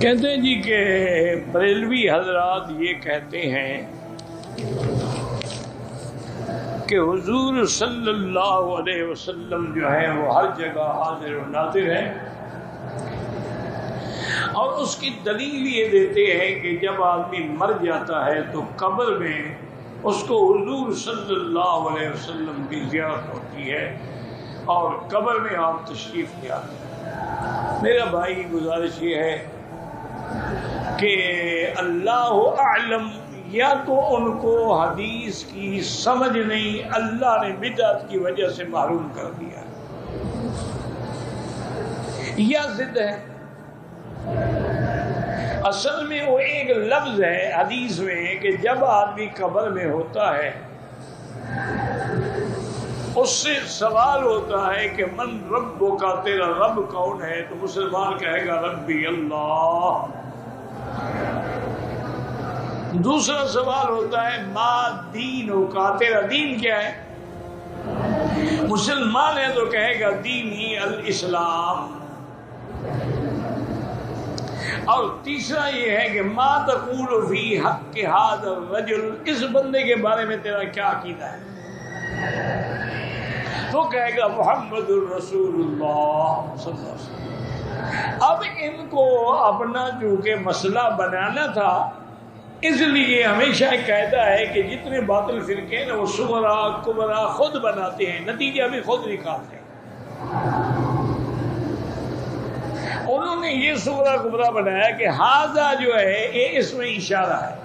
کہتے ہیں جی کہ بریلوی حضرات یہ کہتے ہیں کہ حضور صلی اللہ علیہ وسلم جو ہے وہ ہر جگہ حاضر و ناظر ہے، اور اس کی دلیل یہ دیتے ہیں کہ جب آدمی مر جاتا ہے تو قبر میں اس کو حضور صلی اللہ علیہ وسلم کی زیارت ہوتی ہے اور قبر میں آپ تشریف لے آتے ہیں۔ میرا بھائی گزارش یہ ہے کہ اللہ اعلم، یا تو ان کو حدیث کی سمجھ نہیں، اللہ نے بدعت کی وجہ سے محروم کر دیا، یا ضد ہے۔ اصل میں وہ ایک لفظ ہے حدیث میں کہ جب آدمی قبر میں ہوتا ہے اس سے سوال ہوتا ہے کہ من رب کا، تیرا رب کون ہے؟ تو مسلمان کہے گا ربی اللہ۔ دوسرا سوال ہوتا ہے ما دین کا، تیرا دین کیا ہے؟ مسلمان ہے تو کہے گا دینی الاسلام۔ اور تیسرا یہ ہے کہ ما تقول فی حق ھذا الرجل، اس بندے کے بارے میں تیرا کیا عقیدہ ہے؟ تو کہے گا محمد الرسول اللہ صلی اللہ علیہ وسلم۔ اب ان کو اپنا چونکہ مسئلہ بنانا تھا، اس لیے ہمیشہ کہتا ہے کہ جتنے باطل فرقے ہیں وہ صغرا کبرا خود بناتے ہیں، نتیجہ بھی خود نکالتے ہیں۔ انہوں نے یہ صغرا کبرا بنایا کہ ہاذا جو ہے یہ اس میں اشارہ ہے،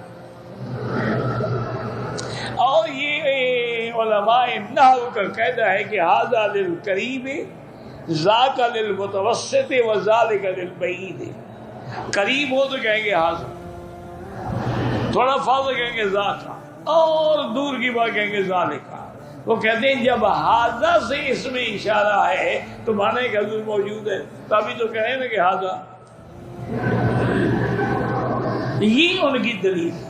اور یہ علماء نحو کا قاعدہ ہے کہ ہاذا للقریب ذاک للمتوسط وذالک للبعید۔ قریب ہو تو کہیں گے ہاذا، تھوڑا فاضل کہیں گے ذاکا، اور دور کی بات کہیں گے ذالکا۔ وہ کہتے ہیں جب ہاذا سے اس میں اشارہ ہے تو معنی کہ حضور موجود ہے، تبھی تو کہیں نا کہ ہاذا۔ یہ ان کی دلیل ہے۔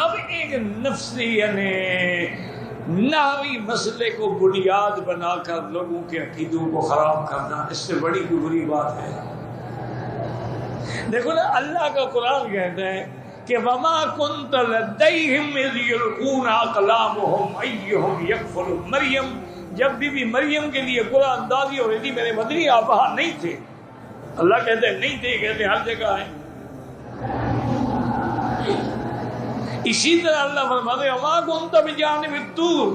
اب ایک نفسی یعنی نحوی مسئلے کو بنیاد بنا کر لوگوں کے عقیدوں کو خراب کرنا، اس سے بڑی بری بات ہے۔ دیکھو نا، اللہ کا قرآن کہتا ہے کہ وَمَا كُنْتَ لَدَيْهِمْ إِذْ يُلْقُونَ أَقْلَامُهُمْ أَيُّهُمْ يَكْفُلُ مریم، جب بی بی مریم کے لیے قرآن اندازی ہو رہی تھی میرے مدنی آپ وہاں نہیں تھے۔ اللہ کہتے ہیں نہیں تھے، کہتے ہیں ہر جگہ ہیں۔ اسی طرح اللہ فرماتے ہیں وَمَا كُنْتَ بِجَانِبِ الطُّورِ،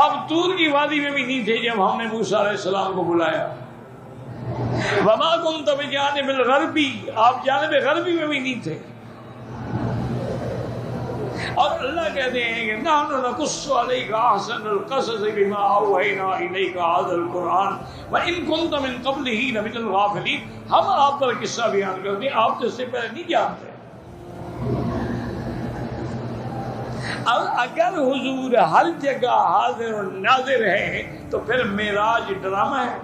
آپ طور کی وادی میں بھی نہیں تھے جب ہم نے موسیٰ علیہ السلام کو بلایا۔ وَمَا كُنْتَ بِجَانِبِ الْغَرْبِ، آپ جانب غربی میں بھی نہیں تھے۔ اور اللہ کہتے ہیں کہ نحن نقص علیک احسن القصص بما اوحینا الیک ھذا القرآن وان کنت من قبلہ لمن الغافلین، ہم آپ پر قصہ بیان کرتے ہیں، آپ تو اس سے پہلے نہیں جانتے۔ اب اگر حضور ہر جگہ حاضر و ناظر ہے تو پھر معراج ڈرامہ ہے؟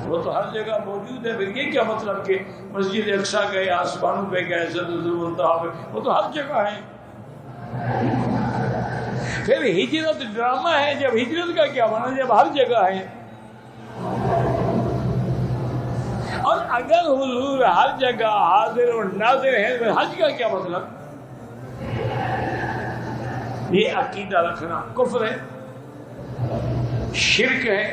وہ تو ہر جگہ موجود ہے، پھر یہ کیا مطلب کہ مسجد اقصیٰ گئے، آسمانوں پہ گئے، سدرۃ المنتہا پہ، وہ تو ہر جگہ ہے۔ پھر ہجرت ڈرامہ ہے، جب ہجرت کا کیا معنی جب ہر جگہ ہے؟ اور اگر حضور ہر جگہ حاضر اور ناظر ہے پھر حج کا کیا مطلب؟ یہ عقیدہ رکھنا کفر ہے، شرک ہے۔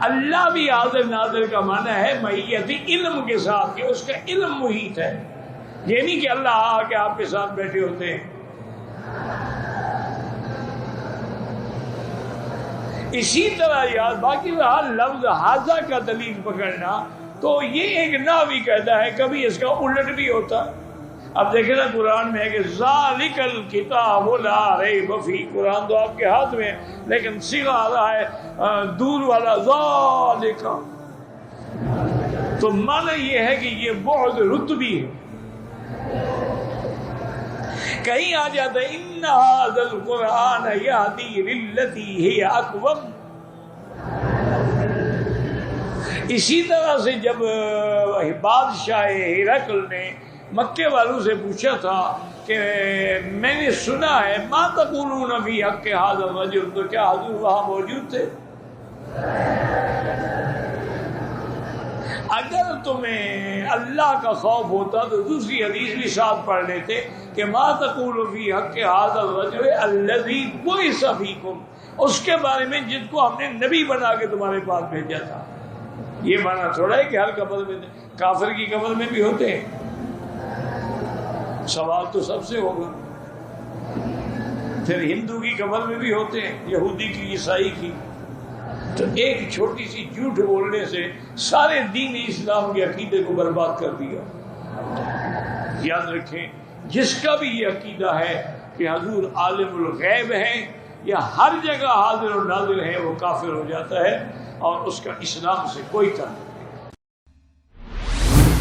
اللہ بھی حاضر ناظر کا معنی ہے معیت علم کے ساتھ، کہ اس کا علم محیط ہے، یہ نہیں کہ اللہ آ کے آپ کے ساتھ بیٹھے ہوتے ہیں۔ اسی طرح یاد باقی رہا لفظ ھذا کا دلیل پکڑنا، تو یہ ایک نحوی کہتا ہے، کبھی اس کا الٹ بھی ہوتا۔ اب دیکھیں نا قرآن میں ہے کہ ذالک الکتاب لا ریب فیہ، قرآن تو آپ کے ہاتھ میں ہے لیکن صیغہ آ رہا ہے دور والا ذالک، تو معنی یہ ہے کہ یہ بعد رتبی ہے۔ کہیں آ جاتا ہے ان ھذا القرآن یہدی للتی ہی اقوم۔ اسی طرح سے جب بادشاہ ہرقل نے مکے والوں سے پوچھا تھا کہ میں نے سنا ہے ما تقولون فی حق ھذا الرجل، تو کیا حضور وہاں موجود تھے؟ اگر تمہیں اللہ کا خوف ہوتا تو دوسری حدیث بھی ساتھ پڑھ لیتے کہ ما تقول فی حق ھذا الرجل الذی بعث فیکم، اس کے بارے میں جن کو ہم نے نبی بنا کے تمہارے پاس بھیجا تھا۔ یہ مانا تھوڑا ہے کہ ہر قبر میں، کافر کی قبر میں بھی ہوتے ہیں، سوال تو سب سے ہوگا۔ پھر ہندو کی قبر میں بھی ہوتے ہیں، یہودی کی، عیسائی کی۔ تو ایک چھوٹی سی جھوٹ بولنے سے سارے دین اسلام کے عقیدے کو برباد کر دیا۔ یاد رکھیں، جس کا بھی یہ عقیدہ ہے کہ حضور عالم الغیب ہیں یا ہر جگہ حاضر و ناظر ہے، وہ کافر ہو جاتا ہے اور اس کا اسلام سے کوئی تعلق نہیں۔